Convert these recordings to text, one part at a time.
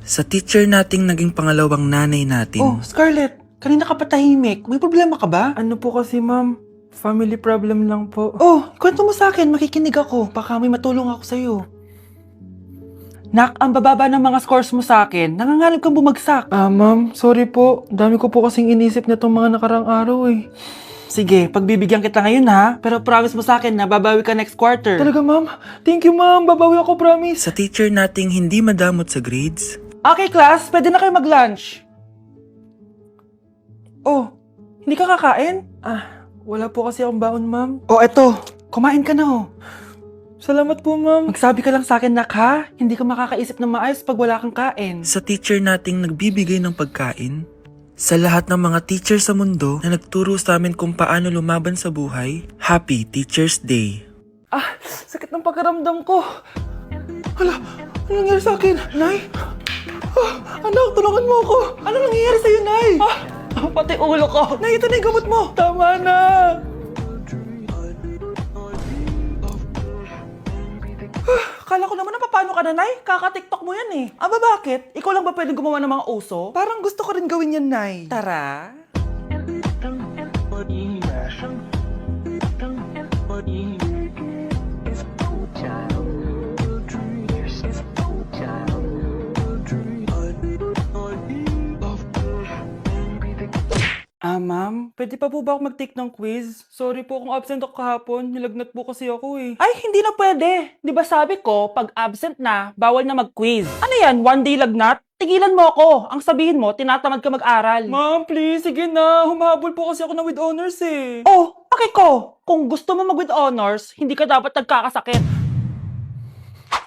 Sa teacher nating naging pangalawang nanay natin. Oh, Scarlett, kanina ka pa tahimik. May problema ka ba? Ano po kasi, ma'am? Family problem lang po. Oh, kwento mo sa akin. Makikinig ako. Baka may matulong ako sa'yo. Nak, ang bababa ng mga scores mo sa akin. Nangangalib kang bumagsak. Ma'am, sorry po. Dami ko po kasing inisip na itong mga nakarang araw eh. Sige, pagbibigyan kita ngayon ha. Pero promise mo sa akin na babawi ka next quarter. Talaga, ma'am? Thank you, ma'am. Babawi ako, promise. Sa teacher nating hindi madamot sa grades. Okay, class. Pwede na kayo mag-lunch. Oh, hindi ka kakain? Wala po kasi akong baon, ma'am. Oh, eto. Kumain ka na, oh. Salamat po, ma'am. Magsabi ka lang sa akin, nak, ha? Hindi ka makakaisip ng maayos pag wala kang kain. Sa teacher nating nagbibigay ng pagkain. Sa lahat ng mga teacher sa mundo na nagturo sa amin kung paano lumaban sa buhay, Happy Teacher's Day! Sakit ng pakiramdam ko. Hala, ano nangyari sa akin? Nay? Anak, tulungan mo ako. Ano nangyayari sa'yo, Nay? Pati ulo ko. Nay, ito na yung gamot mo. Tama na. Kala ko naman na paano ka na, Nay? Kaka-tiktok mo yan eh. Aba, bakit? Ikaw lang ba pwedeng gumawa ng mga uso? Parang gusto ko rin gawin yan, Nay. Tara. Ma'am, pwede pa po ba ako mag-take ng quiz? Sorry po kung absent ako kahapon. Nilagnat po kasi ako eh. Ay, hindi na pwede. Di ba sabi ko, pag absent na, bawal na mag-quiz. Ano yan, one day lagnat? Tigilan mo ako. Ang sabihin mo, tinatamad ka mag-aral. Ma'am, please, sige na. Humahabol po kasi ako na with honors eh. Oh, okay ko. Kung gusto mo mag with honors, hindi ka dapat nagkakasakit.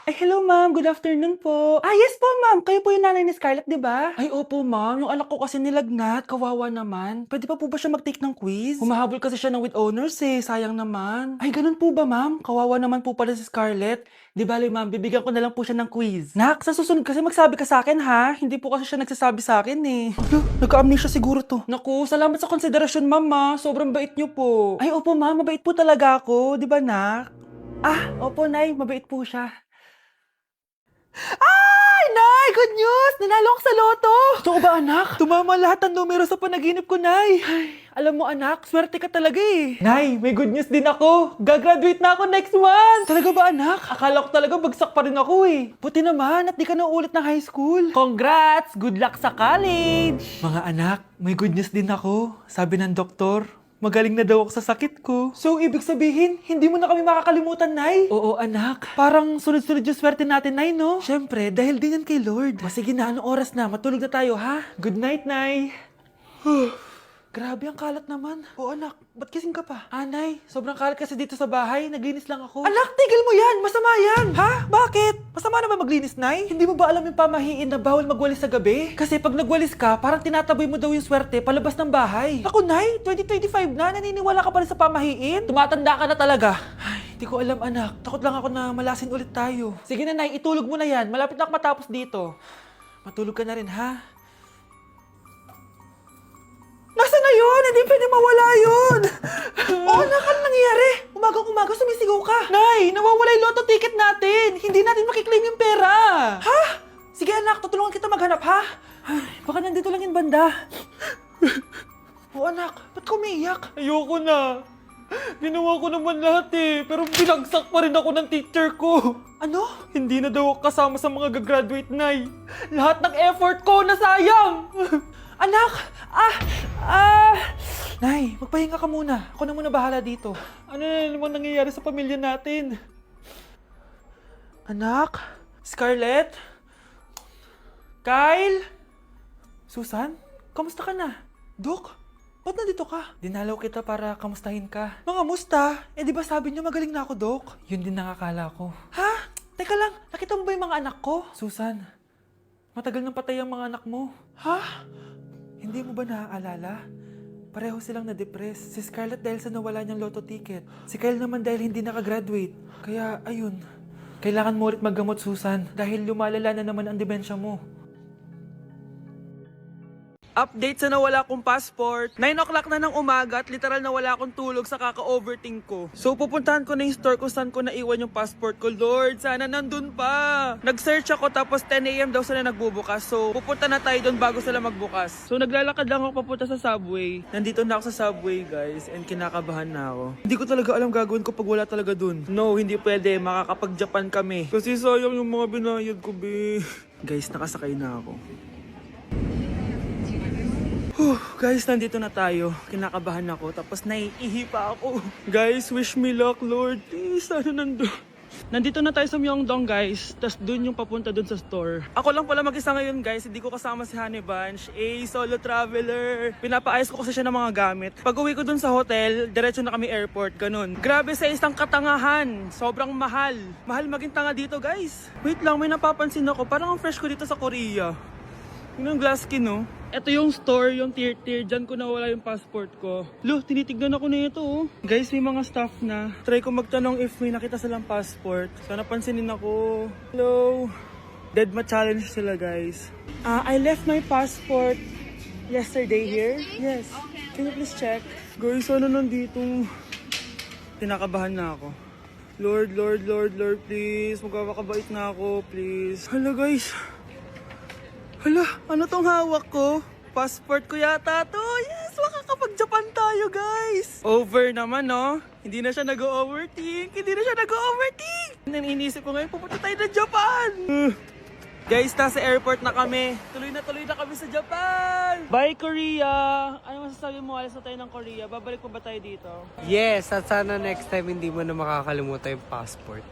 Hello ma'am. Good afternoon po. Yes po ma'am. Kayo po yung nanay ni Scarlett, di ba? Ay, opo ma'am. Yung anak ko kasi nilagnat. Kawawa naman. Pwede pa po ba siya mag-take ng quiz? Humahabol kasi siya ng with honors eh. Sayang naman. Ay, ganun po ba ma'am? Kawawa naman po pala si Scarlett. Di bale ma'am, bibigyan ko na lang po siya ng quiz. Nak, sa susunod kasi magsabi ka sa akin ha. Hindi po kasi siya nagsasabi sa akin eh. Nagka-amnesia siguro to. Naku, salamat sa konsiderasyon ma'am ha. Sobrang bait niyo po. Ay, opo ma'am. Mabait po talaga ako. Di ba nak? Opo nay. Mabait po siya. Ay, Nay! Good news! Nanalo ako sa loto! Totoo ba, anak? Tumama lahat ng numero sa panaginip ko, Nay. Ay, alam mo, anak, swerte ka talaga eh. Nay, may good news din ako. Gagraduate na ako next month! Talaga ba, anak? Akala ko talaga bagsak pa rin ako eh. Buti naman at di ka na ulit ng high school. Congrats! Good luck sa college! Mga anak, may good news din ako. Sabi ng doktor, magaling na daw ako sa sakit ko. So, ibig sabihin, hindi mo na kami makakalimutan, Nay? Oo, anak. Parang sunod-sunod yung swerte natin, Nay, no? Siyempre, dahil din yan kay Lord. Sige na, anong oras na? Matulog na tayo, ha? Good night, Nay. Grabe, ang kalat naman. Oo, anak. Ba't kising ka pa? Nay, sobrang kalat kasi dito sa bahay. Naglinis lang ako. Anak, tigil mo yan! Masama yan! Ha? Bakit? Masama na ba maglinis, Nay? Hindi mo ba alam yung pamahiin na bawal magwalis sa gabi? Kasi pag nagwalis ka, parang tinataboy mo daw yung swerte palabas ng bahay. Ako, Nay, 2025 na. Naniniwala ka pa rin sa pamahiin? Tumatanda ka na talaga. Ay, di ko alam, anak. Takot lang ako na malasin ulit tayo. Sige na, Nay. Itulog mo na yan. Malapit na ako matapos dito. Matulog ka na rin, ha? Nasaan na yun? Hindi pwede mawala yun! Anak, ano nangyayari? Umagang-umaga sumisigaw ka. Nay, nawawala yung lotto ticket natin. Hindi natin makiklaim yung pera. Ha? Sige anak, tutulungan kita maghanap ha? Ay, baka nandito lang yung banda. Anak, ba't ka umiiyak? Ayoko na. Ginawa ko naman lahat eh, pero binagsak pa rin ako ng teacher ko. Ano? Hindi na daw ako kasama sa mga gagraduate, Nay. Lahat ng effort ko nasayang. Anak! Nay, magpahinga ka muna. Ako na muna bahala dito. Ano na naman nangyayari sa pamilya natin? Anak? Scarlett? Kyle? Susan? Kamusta ka na? Dok? Ba't nandito ka? Dinalaw kita para kamustahin ka. Mga musta? Di ba sabi niyo magaling na ako, Dok? Yun din nakakala ko. Ha? Teka lang, nakita mo ba yung mga anak ko? Susan, matagal nang patay ang mga anak mo. Ha? Hindi mo ba naaalala? Pareho silang na-depress. Si Scarlett dahil sa nawala niyang lotto ticket. Si Kyle naman dahil hindi nakagraduate. Kaya, ayun. Kailangan mo ulit maggamot, Susan. Dahil lumalala na naman ang demensya mo. Update sa nawala kong passport. 9 o'clock na ng umaga at literal na wala akong tulog sa kaka-overthink ko. So pupuntahan ko na yung store kung saan ko naiwan yung passport ko. Lord, sana nandun pa. Nag-search ako tapos 10 a.m. daw sila nagbubukas. So pupunta na tayo doon bago sila magbukas. So naglalakad lang ako papunta sa subway. Nandito na ako sa subway guys and kinakabahan na ako. Hindi ko talaga alam gagawin ko pag wala talaga dun. No, hindi pwede. Makakapag-Japan kami. Kasi sayang yung mga binayad ko, be. Guys, nakasakay na ako. Guys, nandito na tayo. Kinakabahan ako. Tapos naiihi pa ako. Guys, wish me luck, Lord. Please, sana nandun. Nandito na tayo sa Myeongdong, guys. Tapos dun yung papunta dun sa store. Ako lang pala mag-isa ngayon, guys. Hindi ko kasama si Honey Bunch. Solo traveler. Pinapaayos ko kasi siya ng mga gamit. Pag uwi ko dun sa hotel, diretso na kami airport. Ganun. Grabe sa isang katangahan. Sobrang mahal. Mahal maging tanga dito, guys. Wait lang, may napapansin ako. Parang ang fresh ko dito sa Korea. Yun yung glass skin, no? Ito yung store, yung tier. Diyan ko nawala yung passport ko. Lo, tinitignan ako na ito, oh. Guys, may mga staff na. Try ko magtanong if may nakita silang passport. Sana pansinin ako. Hello? Deadma challenge sila, guys. I left my passport yesterday here. Yes. Can you please check? Guys, sana nandito. Tinakabahan na ako. Lord, please. Magkakabait na ako, please. Hala, guys. Hala, ano tong hawak ko? Passport ko yata to. Yes, makakapag-Japan tayo, guys. Over naman, no? Hindi na siya nag-overthink. Iniisip ko ngayon, pupunta tayo ng Japan. Guys, nasa airport na kami. Tuloy na kami sa Japan. Bye, Korea. Ano masasabi mo? Alas na tayo ng Korea. Babalik pa ba tayo dito? Yes, at sana next time hindi mo na makakalimutan yung passport.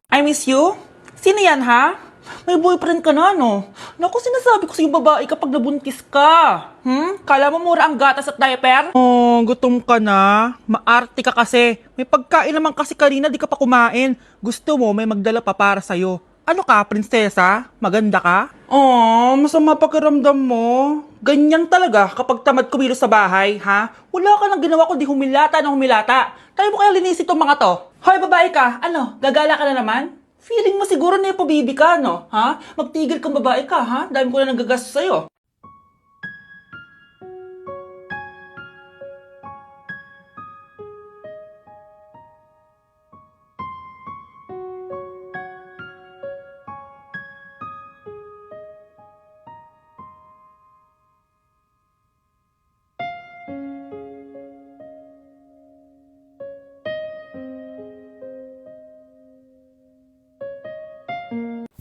I miss you? Sino yan, ha? May boyfriend ka na, no? Naku, sinasabi ko sa'yo babae kapag nabuntis ka. Kala mo mura ang gatas at diaper? Oh, gutom ka na? Maarte ka kasi. May pagkain naman kasi kanina, di ka pa kumain. Gusto mo, may magdala pa para sa'yo. Ano ka, prinsesa? Maganda ka? Oh, masama pakiramdam mo. Ganyan talaga kapag tamad kumilos sa bahay, ha? Wala ka nang ginawa kundi humilata ng humilata. Tayo mo kaya linisin tong mga to. Hoy, babae ka. Ano, gagala ka na naman? Feeling mo siguro na yung pabibi ka, no? Ha? Magtigil kang babae ka, ha? Dami ko na nagagastos sa'yo.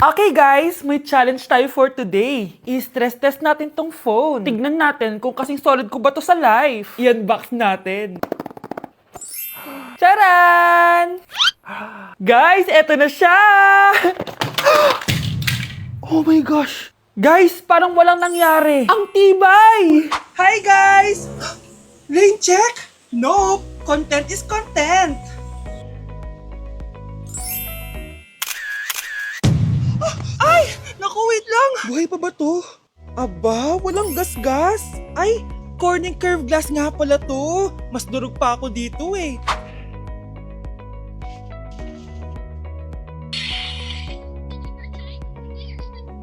Okay guys, may challenge tayo for today. I-stress test natin tong phone. Tignan natin kung kasing solid ko ba to sa life. I-unbox natin. Charan! Guys, eto na siya! Oh my gosh! Guys, parang walang nangyari. Ang tibay! Hi guys! Lane check? Nope! Content is content! Ay! Naku, wait lang! Buhay pa ba to? Aba, walang gas-gas. Ay, corning curve glass nga pala to. Mas durog pa ako dito eh.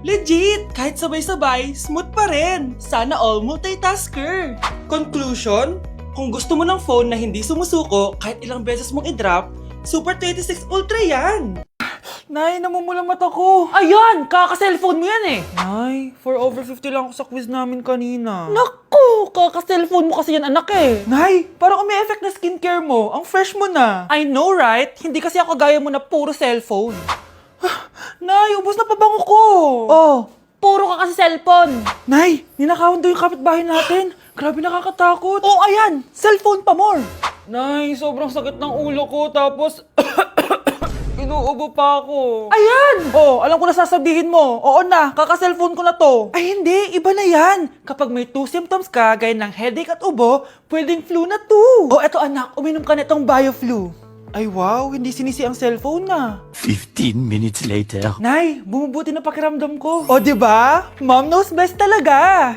Legit! Kahit sabay-sabay, smooth pa rin. Sana all multitasker. Conclusion? Kung gusto mo ng phone na hindi sumusuko kahit ilang beses mong i-drop, Super 26 Ultra yan! Nay, namumula mata ko. Ayan! Kaka-cellphone mo yan eh! Nay, for over 50 lang ako sa quiz namin kanina. Naku! Kaka-cellphone mo kasi yan, anak eh! Nay, parang may effect na skincare mo. Ang fresh mo na. I know, right? Hindi kasi ako gaya mo na puro cellphone. Nay, ubos na pabango ko. Oh, puro ka kasi cellphone! Nay, ninakawan daw yung kapitbahay natin. Grabe nakakatakot. Oh, ayan! Cellphone pa more! Nay, sobrang sakit ng ulo ko. Tapos, inuubo pa ako. Ayan! Oh, alam ko na sasabihin mo. Oo na, kaka-cellphone ko na to. Ay hindi, iba na yan. Kapag may 2 symptoms ka, gaya ng headache at ubo, pwedeng flu na to. Oh, eto anak, uminom ka nitong BioFlu. Ay wow, hindi sinisi ang cellphone na. 15 minutes later. Nay, bumubuti na pakiramdam ko. O, diba? Mom knows best talaga.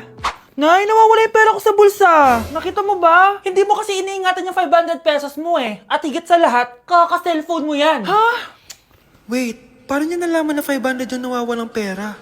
Nay, nawawala yung pera ko sa bulsa. Nakita mo ba? Hindi mo kasi iniingatan yung 500 pesos mo eh. At higit sa lahat, kaka-cellphone mo yan. Ha? Wait, paano niya nalaman na 500 yung nawawalang pera?